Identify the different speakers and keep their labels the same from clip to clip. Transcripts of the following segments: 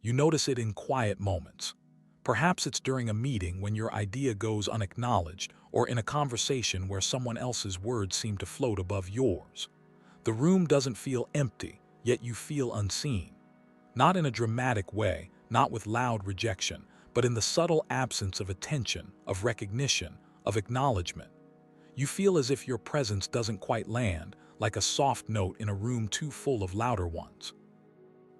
Speaker 1: You notice it in quiet moments. Perhaps it's during a meeting when your idea goes unacknowledged, or in a conversation where someone else's words seem to float above yours. The room doesn't feel empty, yet you feel unseen. Not in a dramatic way, not with loud rejection, but in the subtle absence of attention, of recognition, of acknowledgement. You feel as if your presence doesn't quite land, like a soft note in a room too full of louder ones.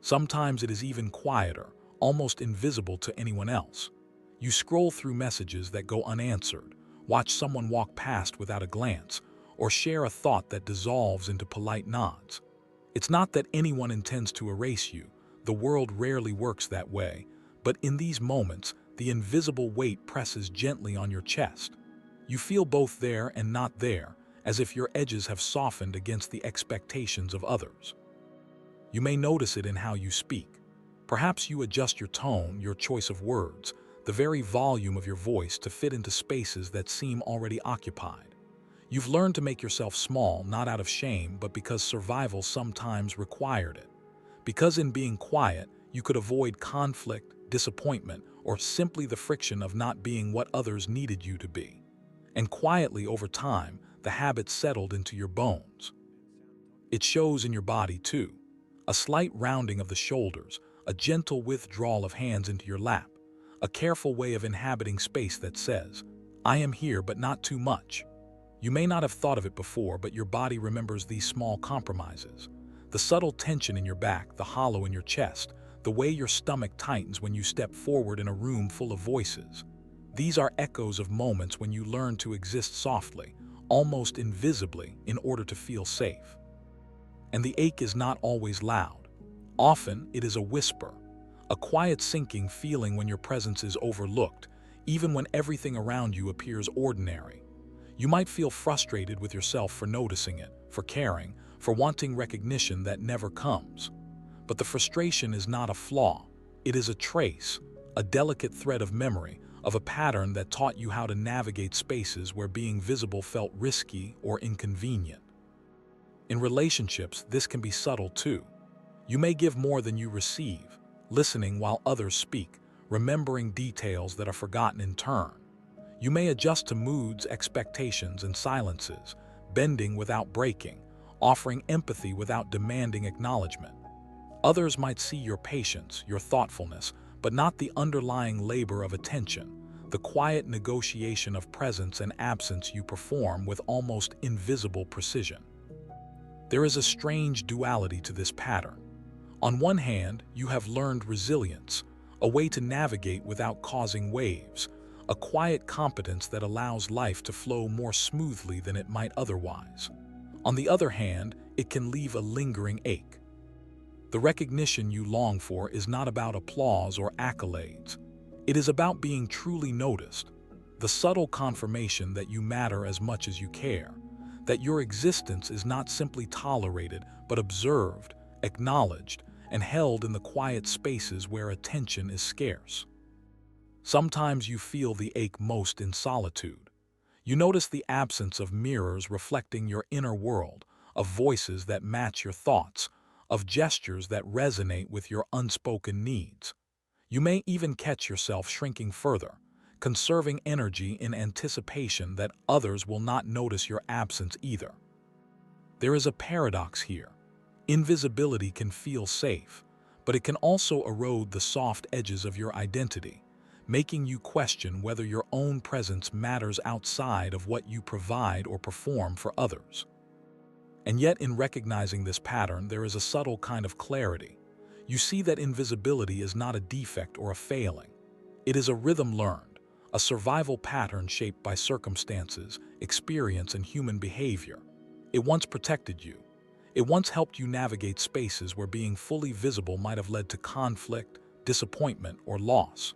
Speaker 1: Sometimes it is even quieter, almost invisible to anyone else. You scroll through messages that go unanswered, watch someone walk past without a glance, or share a thought that dissolves into polite nods. It's not that anyone intends to erase you. The world rarely works that way, but in these moments, the invisible weight presses gently on your chest. You feel both there and not there, as if your edges have softened against the expectations of others. You may notice it in how you speak. Perhaps you adjust your tone, your choice of words, the very volume of your voice to fit into spaces that seem already occupied. You've learned to make yourself small, not out of shame, but because survival sometimes required it. Because in being quiet, you could avoid conflict, disappointment, or simply the friction of not being what others needed you to be. And quietly over time, the habit settled into your bones. It shows in your body too. A slight rounding of the shoulders, a gentle withdrawal of hands into your lap, a careful way of inhabiting space that says, "I am here but not too much." You may not have thought of it before, but your body remembers these small compromises. The subtle tension in your back, the hollow in your chest, the way your stomach tightens when you step forward in a room full of voices. These are echoes of moments when you learn to exist softly, almost invisibly, in order to feel safe. And the ache is not always loud. Often it is a whisper, a quiet sinking feeling when your presence is overlooked, even when everything around you appears ordinary. You might feel frustrated with yourself for noticing it, for caring, for wanting recognition that never comes. But the frustration is not a flaw. It is a trace, a delicate thread of memory, of a pattern that taught you how to navigate spaces where being visible felt risky or inconvenient. In relationships, this can be subtle too. You may give more than you receive, listening while others speak, remembering details that are forgotten in turn. You may adjust to moods, expectations, and silences, bending without breaking, offering empathy without demanding acknowledgement. Others might see your patience, your thoughtfulness, but not the underlying labor of attention, the quiet negotiation of presence and absence you perform with almost invisible precision. There is a strange duality to this pattern. On one hand, you have learned resilience, a way to navigate without causing waves, a quiet competence that allows life to flow more smoothly than it might otherwise. On the other hand, it can leave a lingering ache. The recognition you long for is not about applause or accolades. It is about being truly noticed, the subtle confirmation that you matter as much as you care, that your existence is not simply tolerated, but observed, acknowledged, and held in the quiet spaces where attention is scarce. Sometimes you feel the ache most in solitude. You notice the absence of mirrors reflecting your inner world, of voices that match your thoughts, of gestures that resonate with your unspoken needs. You may even catch yourself shrinking further, conserving energy in anticipation that others will not notice your absence either. There is a paradox here. Invisibility can feel safe, but it can also erode the soft edges of your identity, making you question whether your own presence matters outside of what you provide or perform for others. And yet, in recognizing this pattern, there is a subtle kind of clarity. You see that invisibility is not a defect or a failing. It is a rhythm learned, a survival pattern shaped by circumstances, experience, and human behavior. It once protected you. It once helped you navigate spaces where being fully visible might have led to conflict, disappointment, or loss.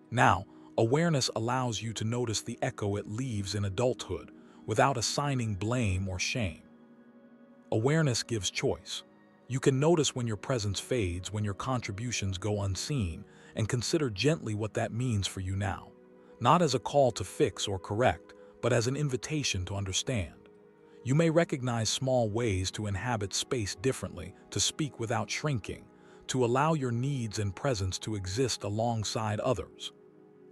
Speaker 1: Now, awareness allows you to notice the echo it leaves in adulthood without assigning blame or shame. Awareness gives choice. You can notice when your presence fades, when your contributions go unseen, and consider gently what that means for you now, not as a call to fix or correct, but as an invitation to understand. You may recognize small ways to inhabit space differently, to speak without shrinking, to allow your needs and presence to exist alongside others.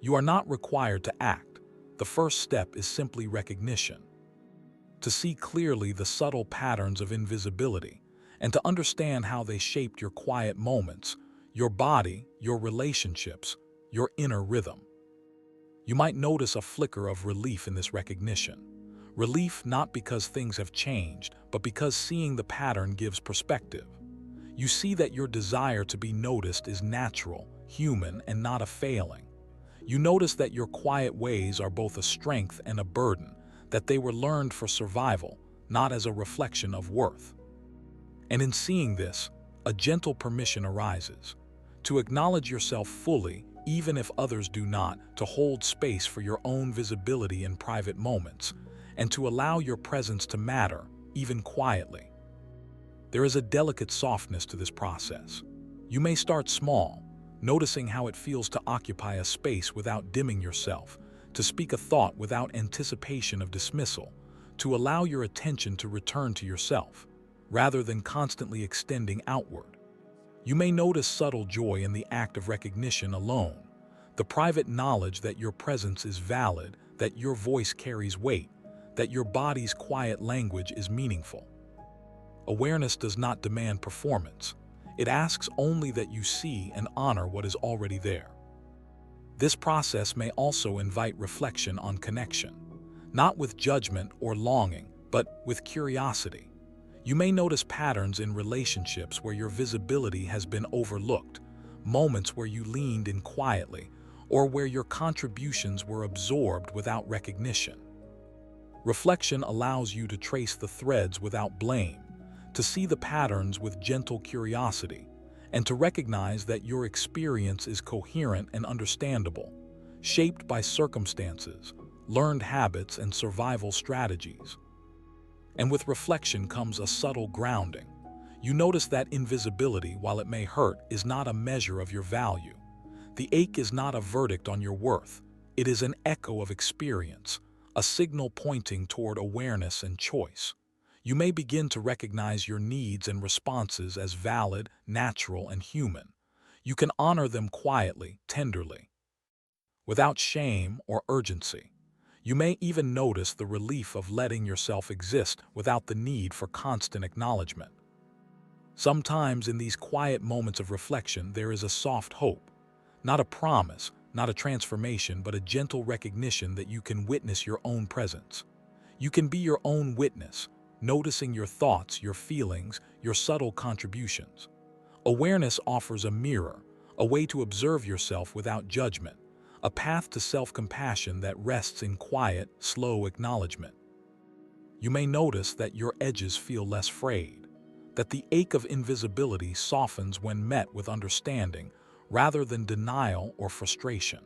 Speaker 1: You are not required to act. The first step is simply recognition. To see clearly the subtle patterns of invisibility and to understand how they shaped your quiet moments, your body, your relationships, your inner rhythm. You might notice a flicker of relief in this recognition. Relief not because things have changed, but because seeing the pattern gives perspective. You see that your desire to be noticed is natural, human, and not a failing. You notice that your quiet ways are both a strength and a burden, that they were learned for survival, not as a reflection of worth. And in seeing this, a gentle permission arises to acknowledge yourself fully, even if others do not, to hold space for your own visibility in private moments, and to allow your presence to matter, even quietly. There is a delicate softness to this process. You may start small, noticing how it feels to occupy a space without dimming yourself, to speak a thought without anticipation of dismissal, to allow your attention to return to yourself, rather than constantly extending outward. You may notice subtle joy in the act of recognition alone, the private knowledge that your presence is valid, that your voice carries weight, that your body's quiet language is meaningful. Awareness does not demand performance. It asks only that you see and honor what is already there. This process may also invite reflection on connection, not with judgment or longing, but with curiosity. You may notice patterns in relationships where your visibility has been overlooked, moments where you leaned in quietly, or where your contributions were absorbed without recognition. Reflection allows you to trace the threads without blame, to see the patterns with gentle curiosity, and to recognize that your experience is coherent and understandable, shaped by circumstances, learned habits, and survival strategies. And with reflection comes a subtle grounding. You notice that invisibility, while it may hurt, is not a measure of your value. The ache is not a verdict on your worth. It is an echo of experience, a signal pointing toward awareness and choice. You may begin to recognize your needs and responses as valid, natural, and human. You can honor them quietly, tenderly, without shame or urgency. You may even notice the relief of letting yourself exist without the need for constant acknowledgement. Sometimes in these quiet moments of reflection, there is a soft hope, not a promise, not a transformation, but a gentle recognition that you can witness your own presence. You can be your own witness, noticing your thoughts, your feelings, your subtle contributions. Awareness offers a mirror, a way to observe yourself without judgment, a path to self-compassion that rests in quiet, slow acknowledgement. You may notice that your edges feel less frayed, that the ache of invisibility softens when met with understanding rather than denial or frustration.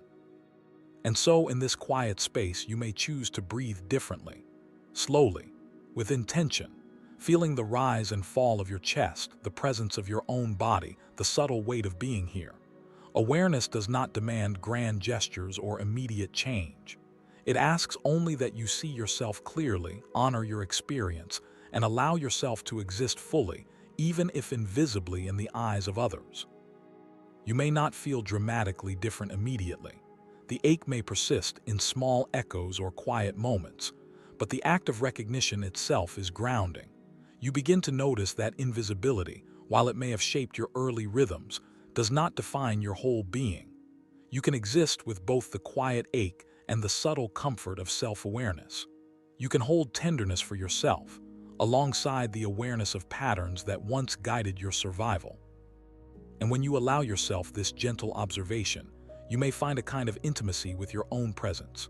Speaker 1: And so, in this quiet space, you may choose to breathe differently, slowly, with intention, feeling the rise and fall of your chest, the presence of your own body, the subtle weight of being here. Awareness does not demand grand gestures or immediate change. It asks only that you see yourself clearly, honor your experience, and allow yourself to exist fully, even if invisibly in the eyes of others. You may not feel dramatically different immediately. The ache may persist in small echoes or quiet moments, but the act of recognition itself is grounding. You begin to notice that invisibility, while it may have shaped your early rhythms, does not define your whole being. You can exist with both the quiet ache and the subtle comfort of self-awareness. You can hold tenderness for yourself, alongside the awareness of patterns that once guided your survival. And when you allow yourself this gentle observation, you may find a kind of intimacy with your own presence.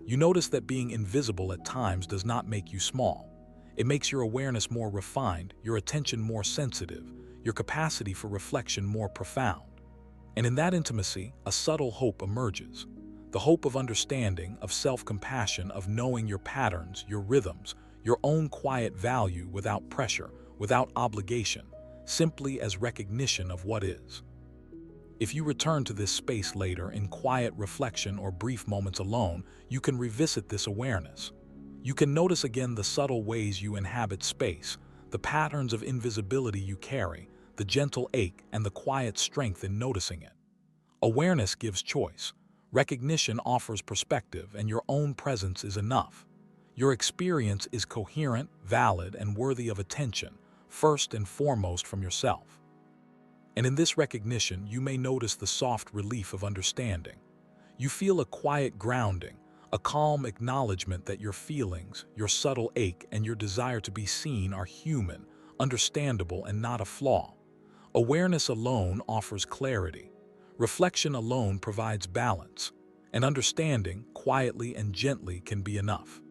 Speaker 1: You notice that being invisible at times does not make you small. It makes your awareness more refined, your attention more sensitive, your capacity for reflection more profound. And in that intimacy, a subtle hope emerges. The hope of understanding, of self-compassion, of knowing your patterns, your rhythms, your own quiet value without pressure, without obligation, simply as recognition of what is. If you return to this space later in quiet reflection or brief moments alone, you can revisit this awareness. You can notice again the subtle ways you inhabit space, the patterns of invisibility you carry, the gentle ache, and the quiet strength in noticing it. Awareness gives choice. Recognition offers perspective, and your own presence is enough. Your experience is coherent, valid, and worthy of attention, first and foremost from yourself. And in this recognition, you may notice the soft relief of understanding. You feel a quiet grounding, a calm acknowledgement that your feelings, your subtle ache, and your desire to be seen are human, understandable, and not a flaw. Awareness alone offers clarity. Reflection alone provides balance. And understanding, quietly and gently, can be enough.